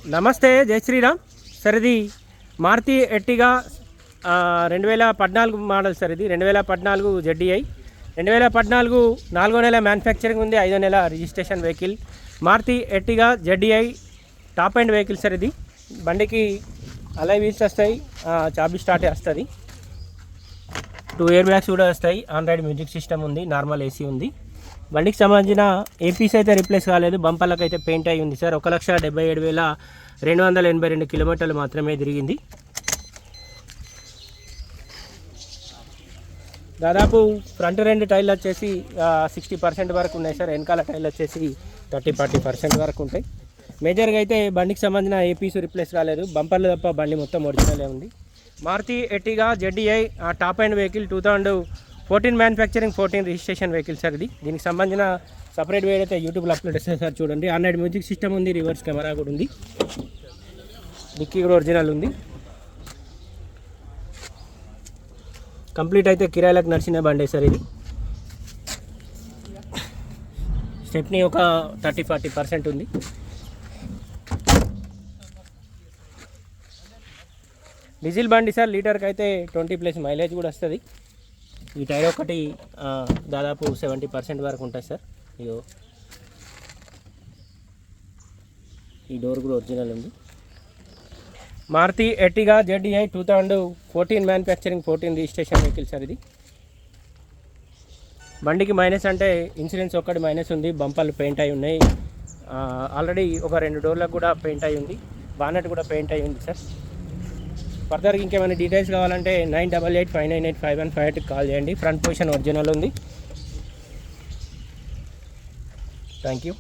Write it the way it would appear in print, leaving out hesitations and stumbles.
నమస్తే, జై శ్రీరామ్ సార్. ఇది మారుతి ఎర్టిగా 2014 మోడల్ సార్. ఇది 2014 ZDI. 2014 4వ నెల మ్యానుఫ్యాక్చరింగ్ ఉంది, 5వ నెల registration vehicle. Maruti Ertiga ZDI top end vehicle sir. ఇది బండికి అలై వీల్స్ వస్తాయి, చాబీ స్టార్ట్ వస్తుంది, 2 ఎయిర్ బ్యాగ్స్ కూడా వస్తాయి, ఆండ్రాయిడ్ మ్యూజిక్ సిస్టమ్ ఉంది, నార్మల్ AC ఉంది. బండికి సంబంధించిన ఏపీస్ అయితే రిప్లేస్ కాలేదు, బంపర్లకు అయితే పెయింట్ అయి ఉంది సార్. 1,77,282 కిలోమీటర్లు మాత్రమే తిరిగింది. దాదాపు ఫ్రంట్ 2 టైర్లు వచ్చేసి 60% వరకు ఉన్నాయి సార్. వెనకాల టైర్లు వచ్చేసి 30-40% వరకు ఉంటాయి. మేజర్గా అయితే బండికి సంబంధించిన ఏపీస్ రిప్లేస్ కాలేదు, బంపర్లు తప్ప బండి మొత్తం ఒరిజినలే ఉంది. Maruti Ertiga ZDI top end vehicle, 2014 manufacturing, 14 registration vehicle sir. ఇది దీనికి సంబంధించిన సపరేట్ వీడియో అయితే యూట్యూబ్లో అప్లోడ్ చేస్తారు సార్, చూడండి. ఆండ్రాయిడ్ మ్యూజిక్ సిస్టమ్ ఉంది, రివర్స్ కెమెరా కూడా ఉంది, డిక్కీ కూడా ఒరిజినల్ ఉంది. కంప్లీట్ అయితే కిరాయిలకు నడిచిన బండి సార్. ఇది స్టెప్ని ఒక 30-40% ఉంది. డీజిల్ బండి సార్. లీటర్కి అయితే 20+ మైలేజ్ కూడా వస్తుంది. ఈ టైర్ ఒకటి దాదాపు 70% వరకు ఉంటుంది సార్. ఇదో ఈ డోర్ కూడా ఒరిజినల్ ఉంది. Maruti Ertiga ZDI 2014 manufacturing, 14 registration vehicle sir. ఇది బండికి మైనస్ అంటే ఇన్సూరెన్స్ ఒక్కటి మైనస్ ఉంది, బంపర్లు పెయింట్ అయి ఉన్నాయి. ఆల్రెడీ ఒక 2 డోర్లకు కూడా పెయింట్ అయి ఉంది, బానెట్ కూడా పెయింట్ అయి ఉంది సార్. ఫర్దర్గా ఇంకేమైనా డీటెయిల్స్ కావాలంటే 9885985158 కాల్ చేయండి. ఫ్రంట్ పొజిషన్ ఒరిజినల్ ఉంది. Thank you.